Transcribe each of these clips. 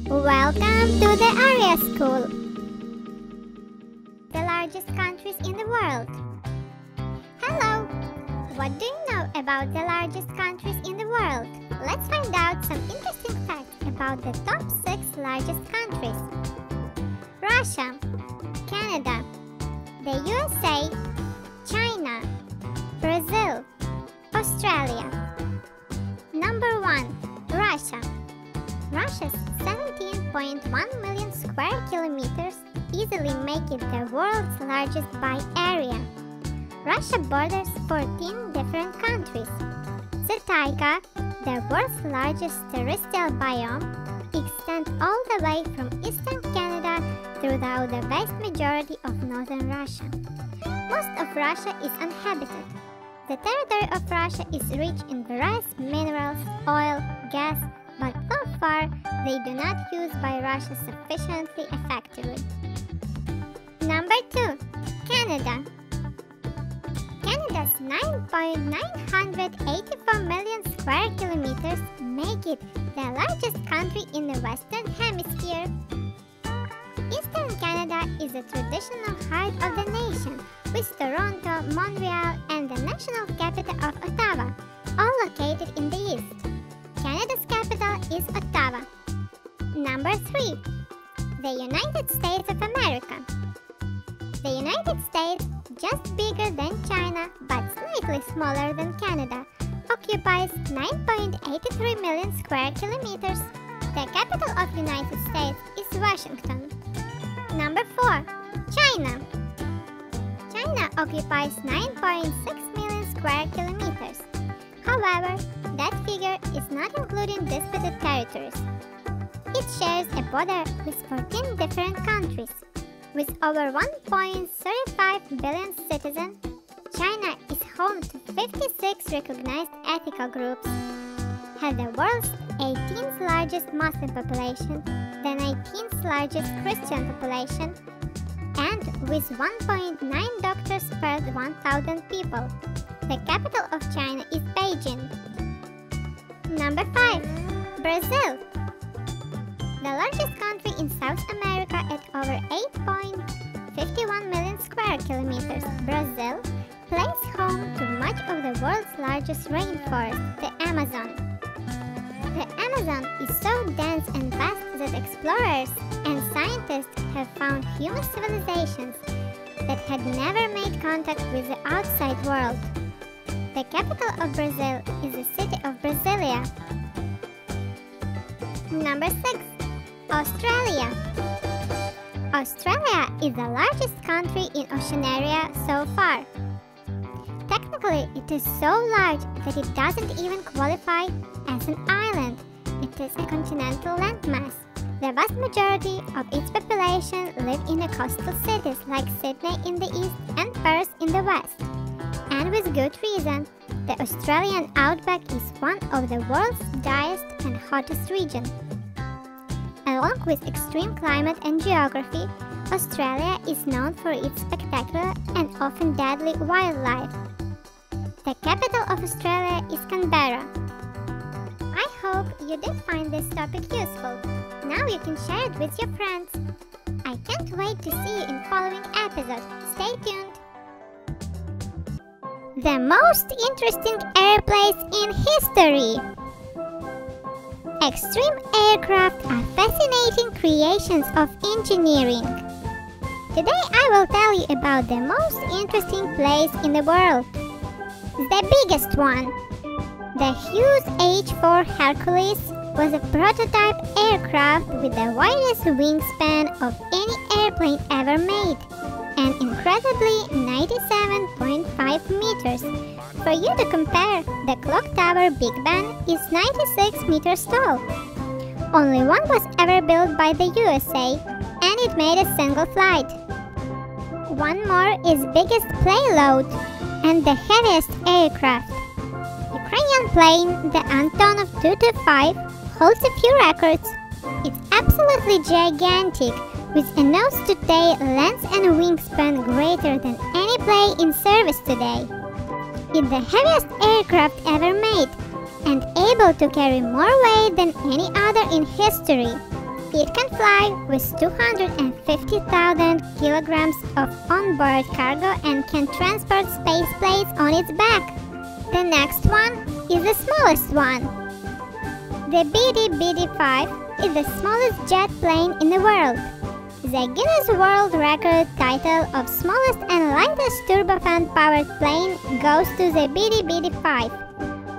Welcome to the Aria School. The largest countries in the world. Hello! What do you know about the largest countries in the world? Let's find out some interesting facts about the top 6 largest countries. Russia, Canada, the USA, China, Brazil, Australia. Number 1. Russia. Russia's 17.1 million square kilometers easily make it the world's largest by area. Russia borders 14 different countries. The taiga, the world's largest terrestrial biome, extends all the way from eastern Canada throughout the vast majority of northern Russia. Most of Russia is uninhabited. The territory of Russia is rich in various minerals, oil, gas, but so far they do not use by Russia sufficiently effectively. Number 2. Canada. Canada's 9.984 million square kilometers make it the largest country in the Western Hemisphere. Eastern Canada is the traditional heart of the nation, with Toronto, Montreal, and the national capital of Ottawa, all located in the east. Canada's capital is Ottawa. Number 3. The United States of America. The United States, just bigger than China but slightly smaller than Canada, occupies 9.83 million square kilometers. The capital of the United States is Washington. Number 4. China. China occupies 9.6 million square kilometers. However, that figure is not including disputed territories. It shares a border with 14 different countries. With over 1.35 billion citizens, China is home to 56 recognized ethnic groups, has the world's 18th largest Muslim population, the 19th largest Christian population, and with 1.9 doctors per 1,000 people. The capital of China is Beijing. Number 5. Brazil. The largest country in South America at over 8.51 million square kilometers, Brazil plays home to much of the world's largest rainforest, the Amazon. The Amazon is so dense and vast that explorers and scientists have found human civilizations that had never made contact with the outside world. The capital of Brazil is the city of Brasilia. Number 6. Australia. Australia is the largest country in Oceania so far. Technically, it is so large that it doesn't even qualify as an island. It is a continental landmass. The vast majority of its population live in the coastal cities like Sydney in the east and Perth in the west. And with good reason, the Australian outback is one of the world's driest and hottest regions. Along with extreme climate and geography, Australia is known for its spectacular and often deadly wildlife. The capital of Australia is Canberra. I hope you did find this topic useful. Now you can share it with your friends. I can't wait to see you in following episodes. Stay tuned! The most interesting airplanes in history. Extreme aircraft are fascinating creations of engineering. Today I will tell you about the most interesting place in the world. The biggest one. The Hughes H-4 Hercules was a prototype aircraft with the widest wingspan of any airplane ever made, an incredibly 97.5 meters. For you to compare, the Clock Tower Big Ben is 96 meters tall. Only one was ever built by the USA, and it made a single flight. One more is biggest payload and the heaviest aircraft. Ukrainian plane, the Antonov 225, holds a few records. It's absolutely gigantic, with a nose-to-tail length and wingspan greater than any plane in service today. It's the heaviest aircraft ever made, and able to carry more weight than any other in history. It can fly with 250,000 kilograms of onboard cargo and can transport space plates on its back. The next one is the smallest one. The BD-BD-5 is the smallest jet plane in the world. The Guinness World Record title of smallest and lightest turbofan-powered plane goes to the BD-BD-5,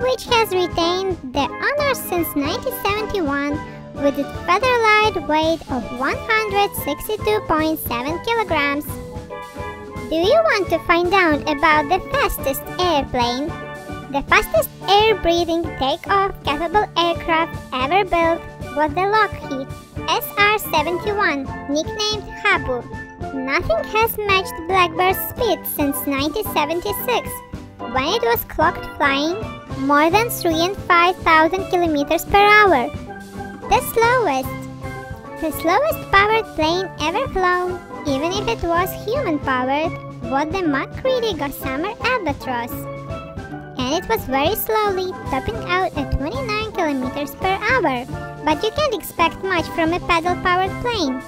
which has retained the honor since 1971 with its feather-light weight of 162.7 kilograms. Do you want to find out about the fastest airplane? The fastest air-breathing take-off capable aircraft ever built was the Lockheed SR-71, nicknamed Habu. Nothing has matched Blackbird's speed since 1976, when it was clocked flying more than 3,500 kilometers per hour. The slowest powered plane ever flown, even if it was human-powered, was the McCready Gossamer Albatross. And it was very slowly, topping out at 29 kilometers per hour. But you can't expect much from a pedal-powered plane.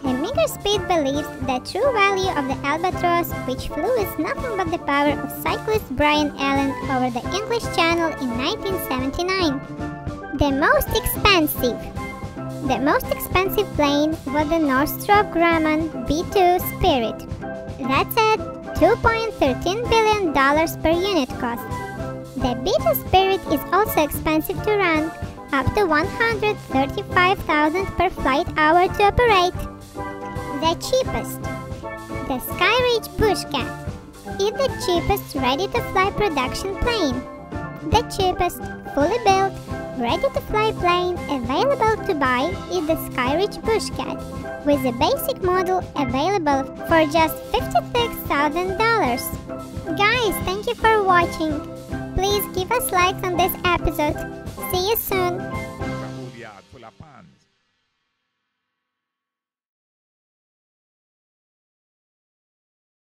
The Meager Speed believes the true value of the Albatross, which flew with nothing but the power of cyclist Brian Allen over the English Channel in 1979. The most expensive plane was the Northrop Grumman B-2 Spirit. That's at $2.13 billion per unit cost. The B-2 Spirit is also expensive to run, up to $135,000 per flight hour to operate. The cheapest. The Skyreach Bushcat is the cheapest ready-to-fly production plane. The cheapest, fully built, ready-to-fly plane available to buy is the Skyreach Bushcat, with the basic model available for just $56,000. Guys, thank you for watching. Please give us likes on this episode. See you soon.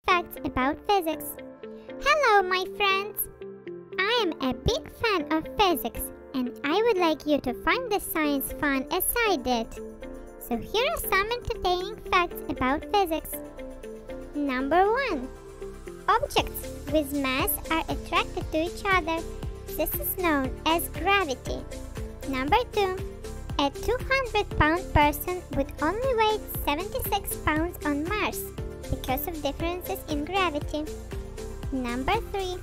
Facts about physics. Hello, my friends. I am a big fan of physics, and I would like you to find the science fun as I did. So here are some entertaining facts about physics. Number 1. Objects with mass are attracted to each other. This is known as gravity. Number 2. A 200-pound person would only weigh 76 pounds on Mars because of differences in gravity. Number 3.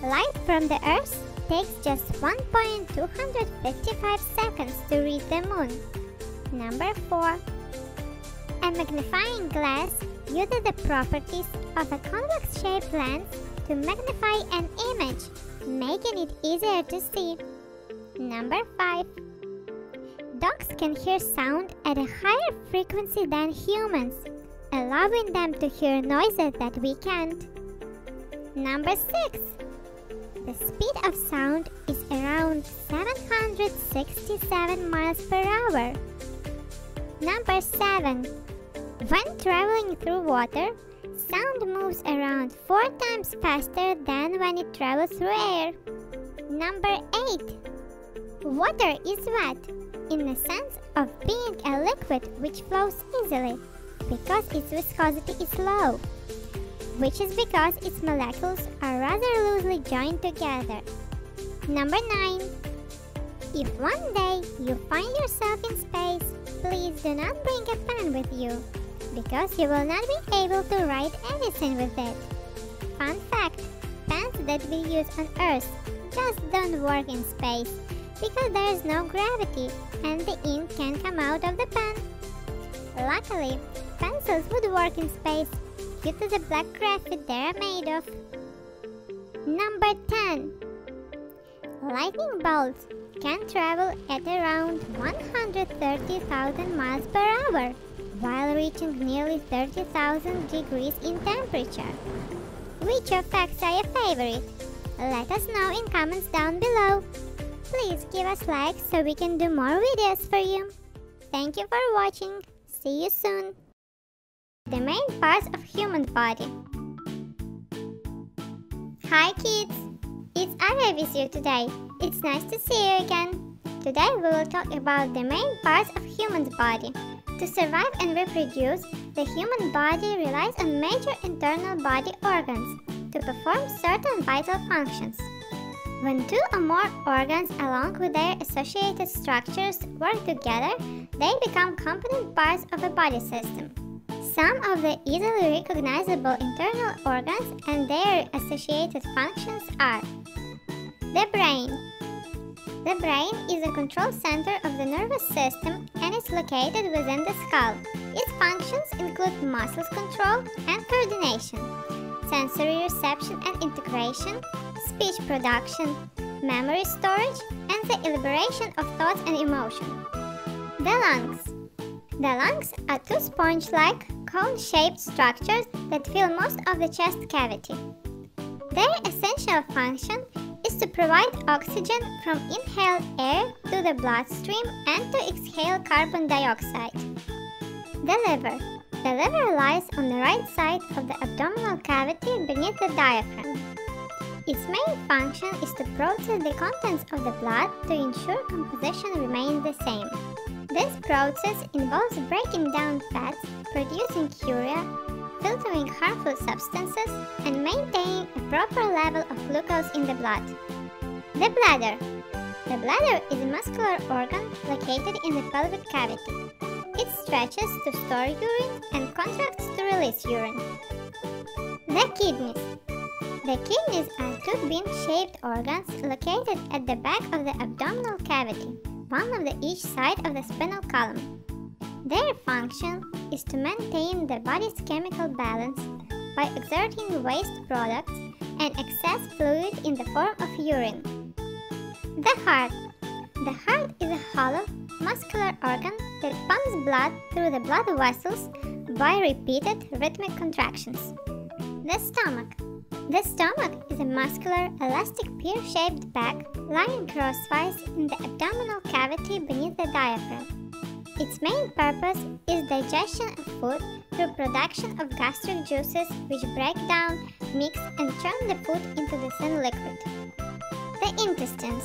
Light from the Earth takes just 1.255 seconds to reach the Moon. Number 4. A magnifying glass uses the properties of a convex-shaped lens to magnify an image, making it easier to see. Number 5. Dogs can hear sound at a higher frequency than humans, allowing them to hear noises that we can't. Number 6. The speed of sound is around 767 miles per hour. Number 7. When traveling through water, sound moves around 4 times faster than when it travels through air. Number 8. Water is wet in the sense of being a liquid which flows easily because its viscosity is low, which is because its molecules are rather loosely joined together. Number 9. If one day you find yourself in space, please do not bring a pen with you, because you will not be able to write anything with it. Fun fact, pens that we use on Earth just don't work in space, because there is no gravity and the ink can come out of the pen. Luckily, pencils would work in space due to the black graphite they are made of. Number 10. Lightning bolts can travel at around 130,000 miles per hour while reaching nearly 30,000 degrees in temperature. Which of facts are your favorite? Let us know in comments down below. Please give us likes so we can do more videos for you. Thank you for watching. See you soon. The main parts of human body. Hi kids! It's Arya with you today. It's nice to see you again. Today we will talk about the main parts of human's body. To survive and reproduce, the human body relies on major internal body organs to perform certain vital functions. When two or more organs along with their associated structures work together, they become component parts of a body system. Some of the easily recognizable internal organs and their associated functions are the brain. The brain is a control center of the nervous system and is located within the skull. Its functions include muscles control and coordination, sensory reception and integration, speech production, memory storage, and the elaboration of thoughts and emotion. The lungs. The lungs are two sponge-like, cone-shaped structures that fill most of the chest cavity. Their essential function is to provide oxygen from inhaled air to the bloodstream and to exhale carbon dioxide. The liver. The liver lies on the right side of the abdominal cavity beneath the diaphragm. Its main function is to process the contents of the blood to ensure composition remains the same. This process involves breaking down fats, producing urea, filtering harmful substances, and maintaining a proper level of glucose in the blood. The bladder. The bladder is a muscular organ located in the pelvic cavity. It stretches to store urine and contracts to release urine. The kidneys. The kidneys are two bean-shaped organs located at the back of the abdominal cavity, one of each side of the spinal column. Their function is to maintain the body's chemical balance by exerting waste products and excess fluid in the form of urine. The heart. The heart is a hollow, muscular organ that pumps blood through the blood vessels by repeated rhythmic contractions. The stomach. The stomach is a muscular, elastic pear-shaped bag lying crosswise in the abdominal cavity beneath the diaphragm. Its main purpose is digestion of food through production of gastric juices which break down, mix and churn the food into the thin liquid. The intestines.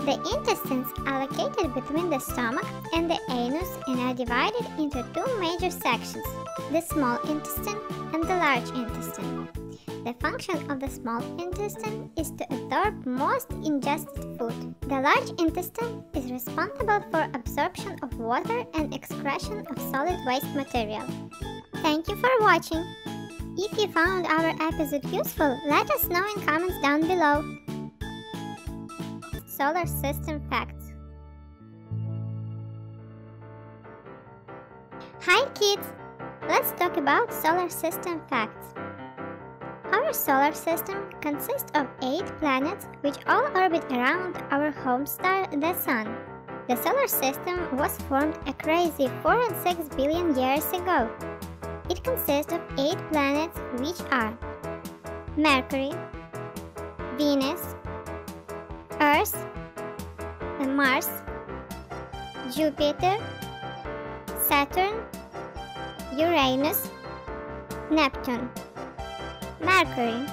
The intestines are located between the stomach and the anus and are divided into two major sections, the small intestine and the large intestine. The function of the small intestine is to absorb most ingested food. The large intestine is responsible for absorption of water and excretion of solid waste material. Thank you for watching. If you found our episode useful, let us know in comments down below. Solar System Facts. Hi kids! Let's talk about solar system facts. Our solar system consists of 8 planets which all orbit around our home star, the Sun. The solar system was formed a crazy 4 and 6 billion years ago. It consists of 8 planets which are Mercury, Venus, Earth, Mars, Jupiter, Saturn, Uranus, Neptune. Mercury.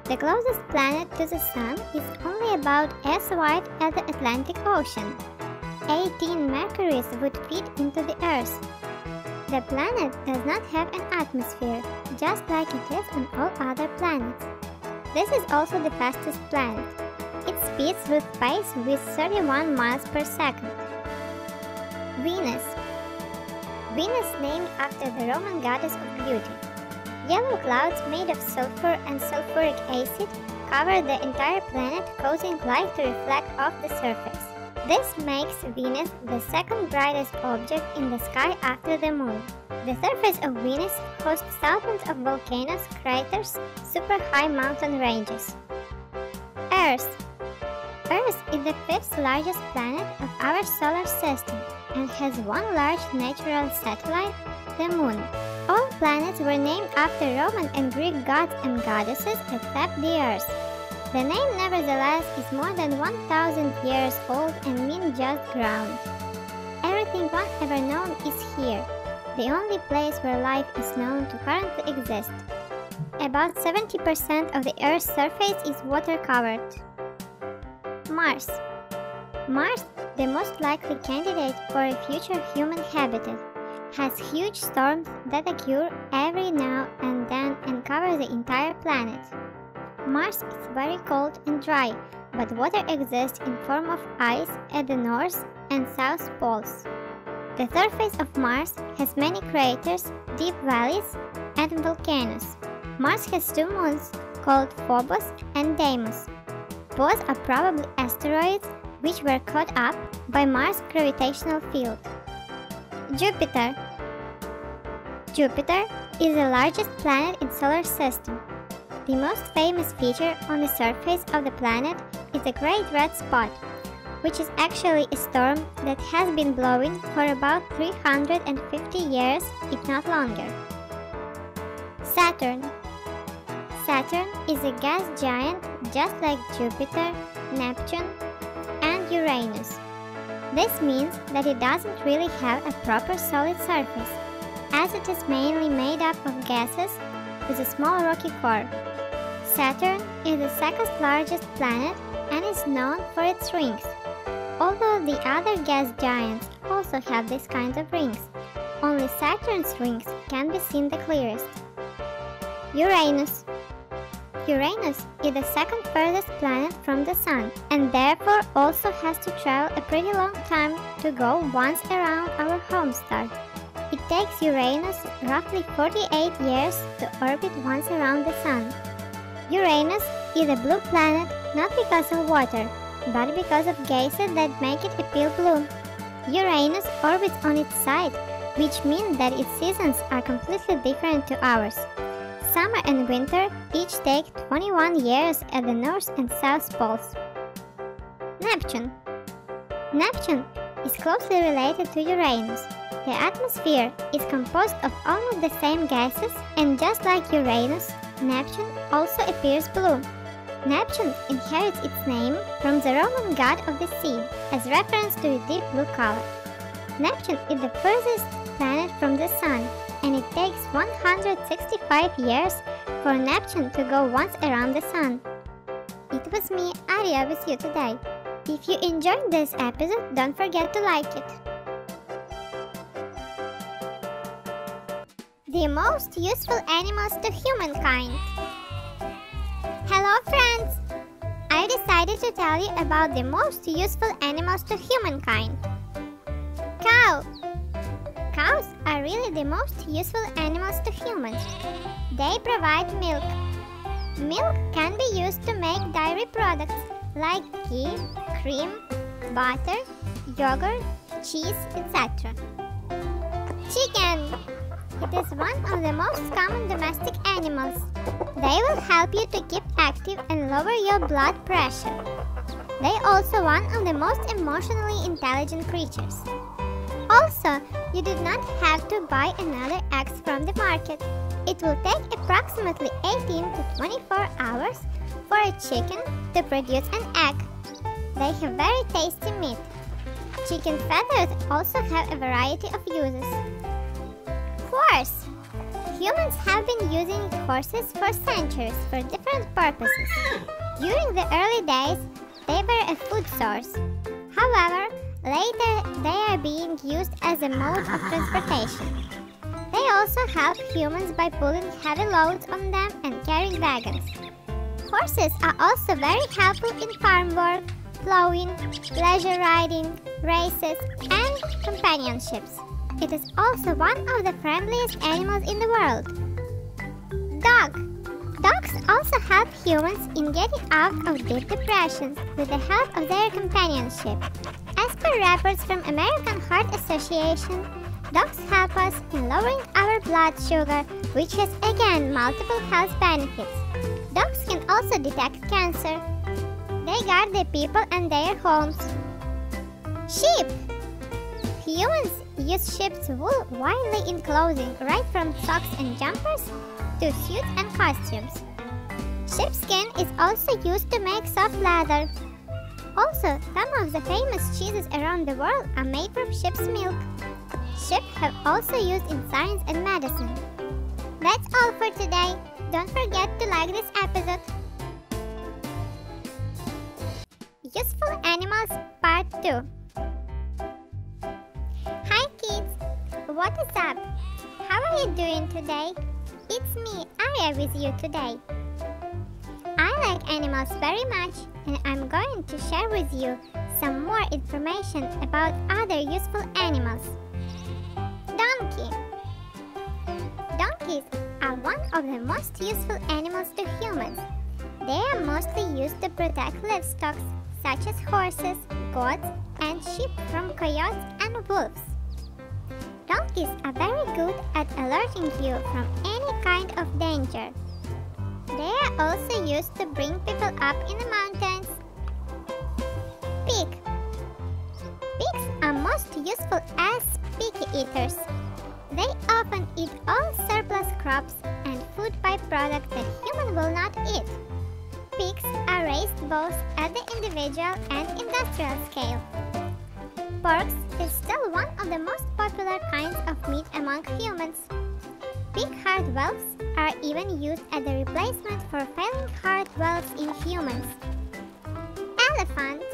The closest planet to the Sun is only about as wide as the Atlantic Ocean. 18 Mercuries would fit into the Earth. The planet does not have an atmosphere, just like it is on all other planets. This is also the fastest planet. It speeds through space with 31 miles per second. Venus. Venus named after the Roman goddess of beauty. Yellow clouds made of sulfur and sulfuric acid cover the entire planet, causing light to reflect off the surface. This makes Venus the second brightest object in the sky after the Moon. The surface of Venus hosts thousands of volcanoes, craters, super high mountain ranges. Earth. Earth is the 5th largest planet of our solar system and has one large natural satellite, the Moon. All planets were named after Roman and Greek gods and goddesses except the Earth. The name nevertheless is more than 1,000 years old and means just ground. Everything one ever known is here, the only place where life is known to currently exist. About 70% of the Earth's surface is water-covered. Mars. Mars, the most likely candidate for a future human habitat, has huge storms that occur every now and then and cover the entire planet. Mars is very cold and dry, but water exists in form of ice at the north and south poles. The surface of Mars has many craters, deep valleys, and volcanoes. Mars has two moons called Phobos and Deimos. Both are probably asteroids which were caught up by Mars' gravitational field. Jupiter. Jupiter is the largest planet in the solar system. The most famous feature on the surface of the planet is a great red spot, which is actually a storm that has been blowing for about 350 years, if not longer. Saturn. Saturn is a gas giant just like Jupiter, Neptune, and Uranus. This means that it doesn't really have a proper solid surface, as it is mainly made up of gases with a small rocky core. Saturn is the second largest planet and is known for its rings. Although the other gas giants also have these kinds of rings, only Saturn's rings can be seen the clearest. Uranus. Uranus is the second furthest planet from the Sun and therefore also has to travel a pretty long time to go once around our home star. It takes Uranus roughly 48 years to orbit once around the Sun. Uranus is a blue planet not because of water, but because of gases that make it appear blue. Uranus orbits on its side, which means that its seasons are completely different to ours. Summer and winter each take 21 years at the north and south poles. Neptune. Neptune is closely related to Uranus. The atmosphere is composed of almost the same gases, and just like Uranus, Neptune also appears blue. Neptune inherits its name from the Roman god of the sea, as reference to a deep blue color. Neptune is the furthest planet from the Sun, and it takes 165 years for Neptune to go once around the Sun. It was me, Arya, with you today. If you enjoyed this episode, don't forget to like it. The most useful animals to humankind. Hello friends! I decided to tell you about the most useful animals to humankind. Cow! Cows are really the most useful animals to humans. They provide milk. Milk can be used to make dairy products like ghee, cream, butter, yogurt, cheese, etc. Chicken! It is one of the most common domestic animals. They will help you to keep active and lower your blood pressure. They are also one of the most emotionally intelligent creatures. Also, you do not have to buy another egg from the market. It will take approximately 18 to 24 hours for a chicken to produce an egg. They have very tasty meat. Chicken feathers also have a variety of uses. Horse! Humans have been using horses for centuries for different purposes. During the early days, they were a food source. However, later they are being used as a mode of transportation. They also help humans by pulling heavy loads on them and carrying wagons. Horses are also very helpful in farm work, plowing, pleasure riding, races, and companionships. It is also one of the friendliest animals in the world. Dog. Dogs also help humans in getting out of deep depressions with the help of their companionship. As per reports from American Heart Association, dogs help us in lowering our blood sugar, which has again multiple health benefits. Dogs can also detect cancer. They guard their people and their homes. Sheep. Humans use sheep's wool widely in clothing, right from socks and jumpers to suits and costumes. Sheepskin is also used to make soft leather. Also, some of the famous cheeses around the world are made from sheep's milk. Sheep have also used in science and medicine. That's all for today. Don't forget to like this episode. Useful Animals Part 2. Hi kids! What is up? How are you doing today? It's me, Arya, with you today. I like animals very much, and I'm going to share with you some more information about other useful animals. Donkey. Donkeys are one of the most useful animals to humans. They are mostly used to protect livestock, such as horses, goats, and sheep from coyotes and wolves. Donkeys are very good at alerting you from any kind of danger. They are also used to bring people up in the mountains. Pig. Pigs are most useful as picky eaters. They often eat all surplus crops and food byproducts that humans will not eat. Pigs are raised both at the individual and industrial scale. Pork is still one of the most popular kinds of meat among humans. Pig heart valves are even used as a replacement for failing heart valves in humans. Elephant.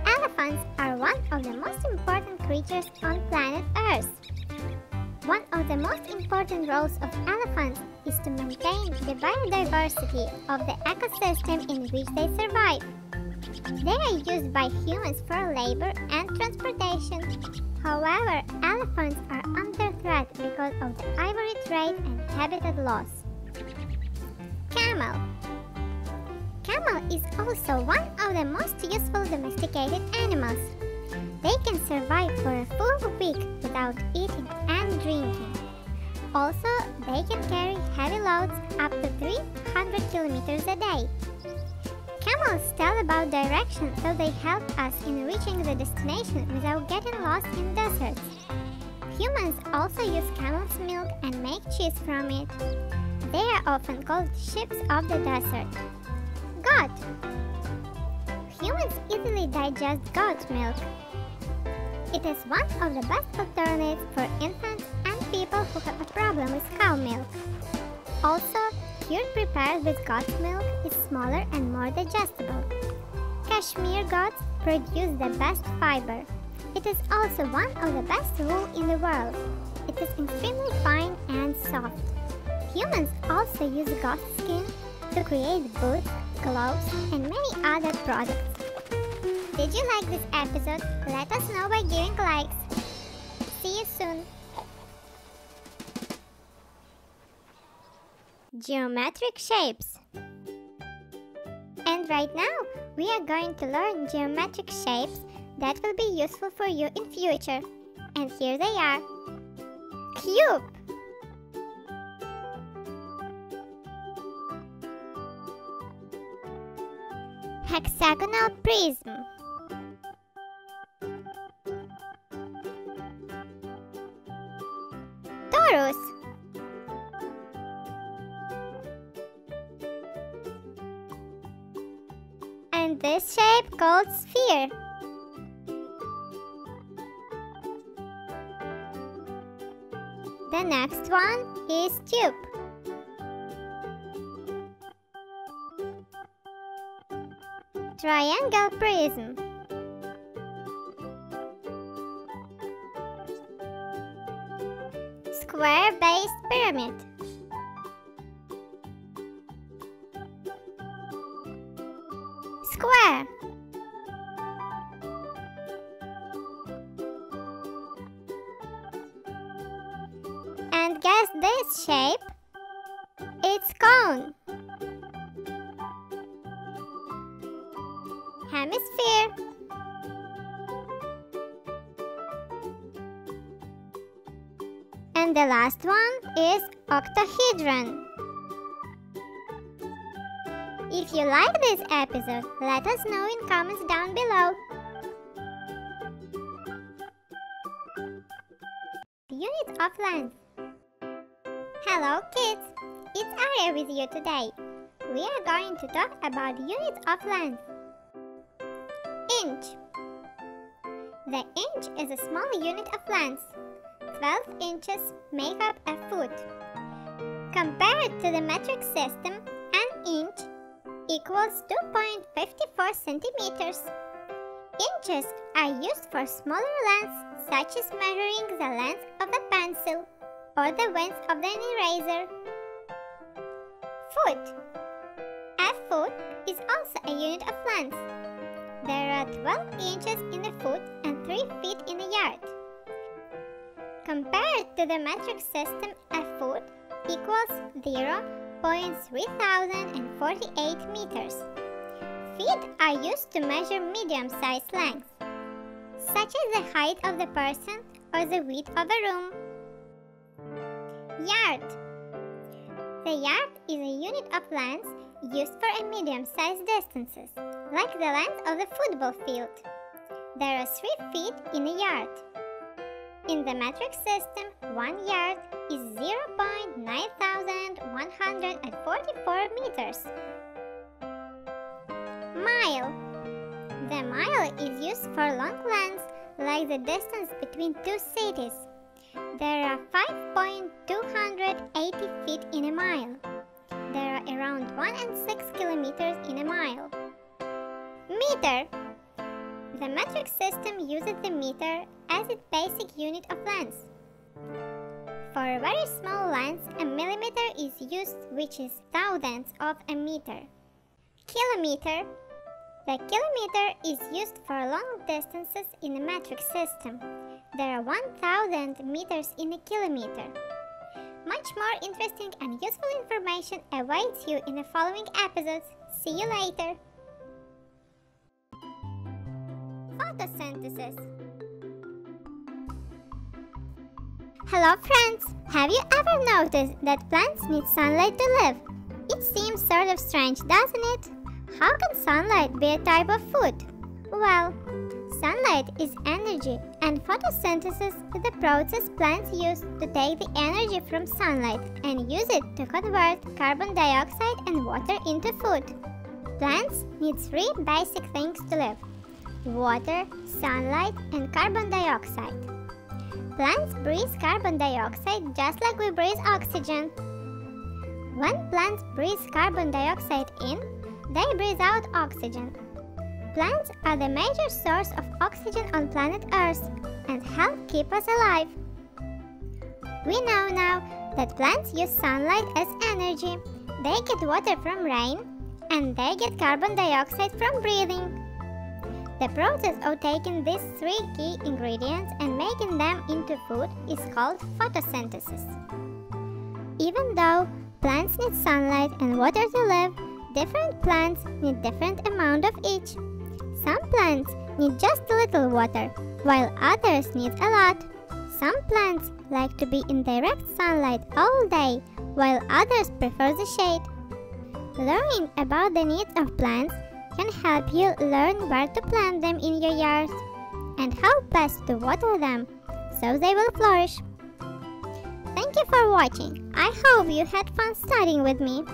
Elephants are one of the most important creatures on planet Earth. One of the most important roles of elephants is to maintain the biodiversity of the ecosystem in which they survive. They are used by humans for labor and transportation. However, elephants are under threat because of the ivory trade and habitat loss. Camel. Camel is also one of the most useful domesticated animals. They can survive for a full week without eating and drinking. Also, they can carry heavy loads up to 300 kilometers a day. Camels tell about direction, so they help us in reaching the destination without getting lost in deserts. Humans also use camel's milk and make cheese from it. They are often called ships of the desert. Goat. Humans easily digest goat milk. It is one of the best alternatives for infants and people who have a problem with cow milk. Also, curd prepared with goat milk is smaller and more digestible. Cashmere goats produce the best fiber. It is also one of the best wool in the world. It is extremely fine and soft. Humans also use goat skin to create boots, gloves, and many other products. Did you like this episode? Let us know by giving likes. See you soon. Geometric shapes. And right now, we are going to learn geometric shapes that will be useful for you in future. And here they are. Cube. Hexagonal prism. Torus. And this shape called sphere. The next one is tube. Triangle prism. Square-based pyramid. Square. And guess this shape? It's cone. Hemisphere. And the last one is octahedron. If you like this episode, let us know in comments down below. Unit of length. Hello kids, it's Arya with you today. We are going to talk about units of length. Inch. The inch is a small unit of length. 12 inches make up a foot. Compared to the metric system, an inch equals 2.54 centimeters. Inches are used for smaller lengths, such as measuring the length of a pencil or the width of an eraser. Foot. A foot is also a unit of length. There are 12 inches in a foot and 3 feet in a yard. Compared to the metric system, a foot equals 0.3048 meters. Feet are used to measure medium-sized lengths, such as the height of the person or the width of a room. Yard. The yard is a unit of length used for a medium-sized distances, like the length of the football field. There are 3 feet in a yard. In the metric system, 1 yard is 0.9144 meters. Mile. The mile is used for long lengths, like the distance between two cities. There are 5.280 feet in a mile. There are around 1.6 kilometers in a mile. Meter. The metric system uses the meter as its basic unit of length. For very small lengths, a millimeter is used, which is thousandths of a meter. Kilometer. The kilometer is used for long distances in a metric system. There are 1,000 meters in a kilometer. Much more interesting and useful information awaits you in the following episodes. See you later! Photosynthesis. Hello friends! Have you ever noticed that plants need sunlight to live? It seems sort of strange, doesn't it? How can sunlight be a type of food? Well, sunlight is energy, and photosynthesis is the process plants use to take the energy from sunlight and use it to convert carbon dioxide and water into food. Plants need 3 basic things to live: water, sunlight, and carbon dioxide. Plants breathe carbon dioxide just like we breathe oxygen. When plants breathe carbon dioxide in, they breathe out oxygen. Plants are the major source of oxygen on planet Earth and help keep us alive. We know now that plants use sunlight as energy. They get water from rain and they get carbon dioxide from breathing. The process of taking these 3 key ingredients and making them into food is called photosynthesis. Even though plants need sunlight and water to live, different plants need different amount of each. Some plants need just a little water, while others need a lot. Some plants like to be in direct sunlight all day, while others prefer the shade. Learning about the needs of plants can help you learn where to plant them in your yard and how best to water them so they will flourish. Thank you for watching. I hope you had fun studying with me.